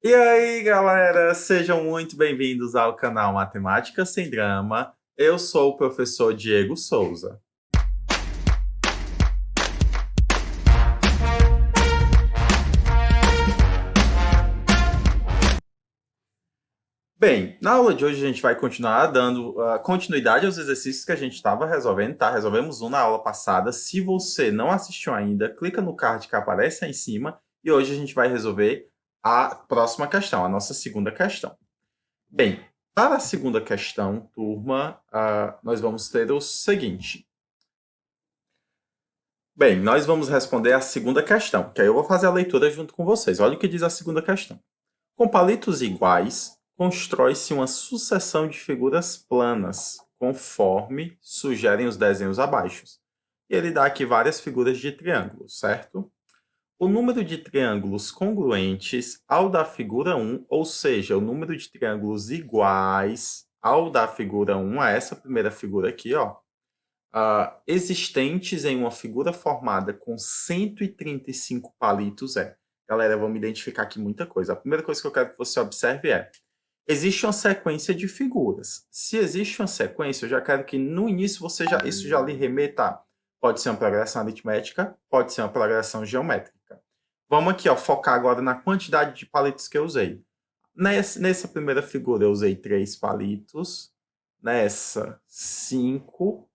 E aí, galera, sejam muito bem-vindos ao canal Matemática Sem Drama. Eu sou o professor Diego Souza. Bem, na aula de hoje a gente vai continuar dando continuidade aos exercícios que a gente estava resolvendo, tá? Resolvemos um na aula passada. Se você não assistiu ainda, clica no card que aparece aí em cima e hoje a gente vai resolver a próxima questão, a nossa segunda questão. Bem, para a segunda questão, turma, nós vamos ter o seguinte. Bem, nós vamos responder a segunda questão, que aí eu vou fazer a leitura junto com vocês. Olha o que diz a segunda questão. Com palitos iguais, constrói-se uma sucessão de figuras planas, conforme sugerem os desenhos abaixo. E ele dá aqui várias figuras de triângulos, certo? O número de triângulos congruentes ao da figura 1, ou seja, o número de triângulos iguais ao da figura 1, a essa primeira figura aqui, ó, existentes em uma figura formada com 135 palitos é. Galera, vamos identificar aqui muita coisa. A primeira coisa que eu quero que você observe é: existe uma sequência de figuras. Se existe uma sequência, eu já quero que no início isso já lhe remeta. Pode ser uma progressão aritmética, pode ser uma progressão geométrica. Vamos aqui, ó, focar agora na quantidade de palitos que eu usei. Nessa primeira figura eu usei 3 palitos, nessa 5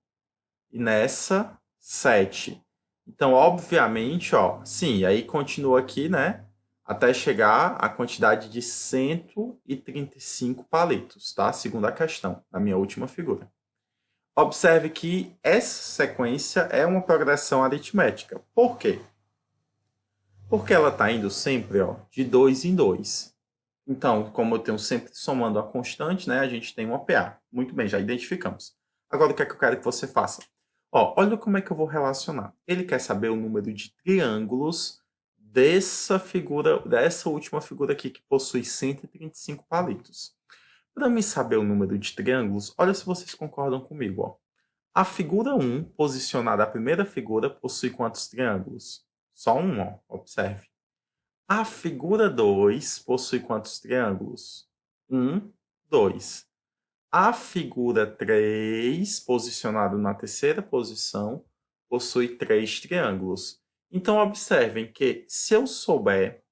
e nessa 7. Então, obviamente, ó, sim, aí continua aqui, né? Até chegar à quantidade de 135 palitos, tá? Segunda questão, na minha última figura. Observe que essa sequência é uma progressão aritmética. Por quê? Porque ela está indo sempre, ó, de 2 em 2. Então, como eu tenho sempre somando a constante, né, a gente tem uma PA. Muito bem, já identificamos. Agora, o que é que eu quero que você faça? Ó, olha como é que eu vou relacionar. Ele quer saber o número de triângulos dessa figura, dessa última figura aqui, que possui 135 palitos. Para me saber o número de triângulos, olha se vocês concordam comigo, ó. A figura 1, posicionada a primeira figura, possui quantos triângulos? Só um, ó. Observe. A figura 2 possui quantos triângulos? Um, 2. A figura 3, posicionado na terceira posição, possui 3 triângulos. Então, observem que se eu souber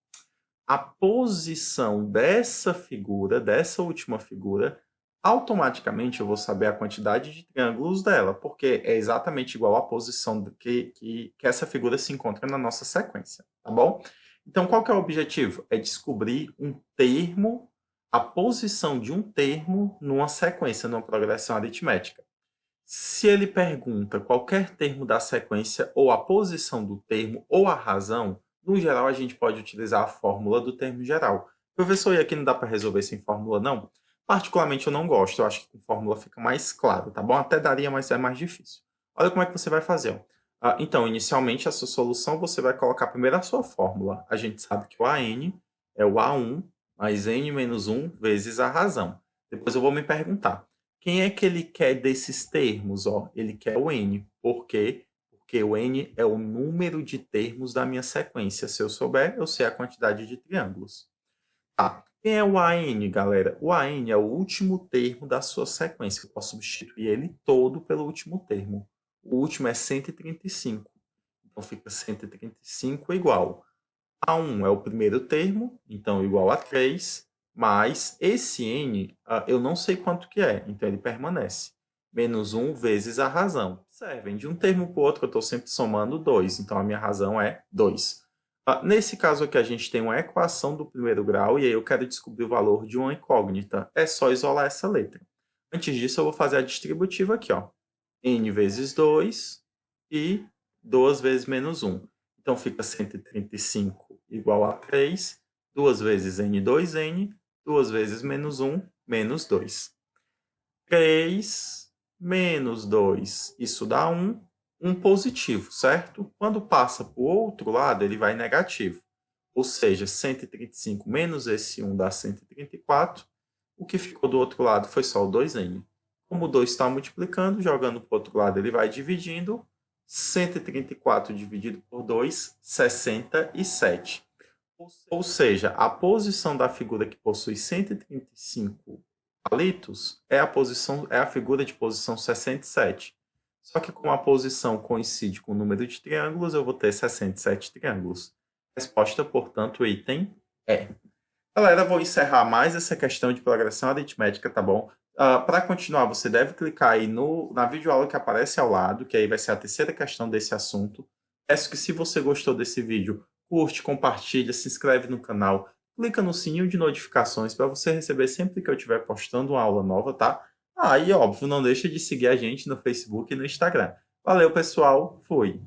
a posição dessa figura, dessa última figura, automaticamente eu vou saber a quantidade de triângulos dela, porque é exatamente igual à posição que essa figura se encontra na nossa sequência, tá bom? Então, qual que é o objetivo? É descobrir um termo, a posição de um termo numa sequência, numa progressão aritmética. Se ele pergunta qualquer termo da sequência, ou a posição do termo, ou a razão, no geral a gente pode utilizar a fórmula do termo geral. Professor, e aqui não dá para resolver sem fórmula, não? Particularmente eu não gosto, eu acho que com fórmula fica mais claro, tá bom? Até daria, mas é mais difícil. Olha como é que você vai fazer. Ó. Então, inicialmente, a sua solução, você vai colocar primeiro a sua fórmula. A gente sabe que o AN é o A1 mais N menos 1 vezes a razão. Depois eu vou me perguntar, quem é que ele quer desses termos? Ó, ele quer o N. Por quê? Porque o N é o número de termos da minha sequência. Se eu souber, eu sei a quantidade de triângulos. Tá. Quem é o AN, galera? O AN é o último termo da sua sequência. Eu posso substituir ele todo pelo último termo. O último é 135. Então fica 135 igual. A1 é o primeiro termo, então igual a 3, mais esse n, eu não sei quanto que é, então ele permanece. Menos 1 vezes a razão. Observem, de um termo para o outro eu estou sempre somando 2, então a minha razão é 2. Nesse caso aqui a gente tem uma equação do primeiro grau e aí eu quero descobrir o valor de uma incógnita. É só isolar essa letra. Antes disso eu vou fazer a distributiva aqui, ó. N vezes 2 e 2 vezes menos 1. Então fica 135 igual a 3, 2 vezes n2n, 2 vezes menos 1, menos 2. 3 menos 2, isso dá 1, 1 positivo, certo? Quando passa para o outro lado, ele vai negativo. Ou seja, 135 menos esse 1 dá 134. O que ficou do outro lado foi só o 2n. Como o 2 está multiplicando, jogando para o outro lado, ele vai dividindo. 134 dividido por 2, 67. Ou seja, a posição da figura que possui 135 palitos é a figura de posição 67. Só que como a posição coincide com o número de triângulos, eu vou ter 67 triângulos. Resposta, portanto, item E. Galera, vou encerrar mais essa questão de progressão aritmética, tá bom? Para continuar, você deve clicar aí na videoaula que aparece ao lado, que aí vai ser a terceira questão desse assunto. Peço que, se você gostou desse vídeo, curte, compartilha, se inscreve no canal, clica no sininho de notificações para você receber sempre que eu estiver postando uma aula nova, tá? E óbvio, não deixa de seguir a gente no Facebook e no Instagram. Valeu, pessoal. Fui.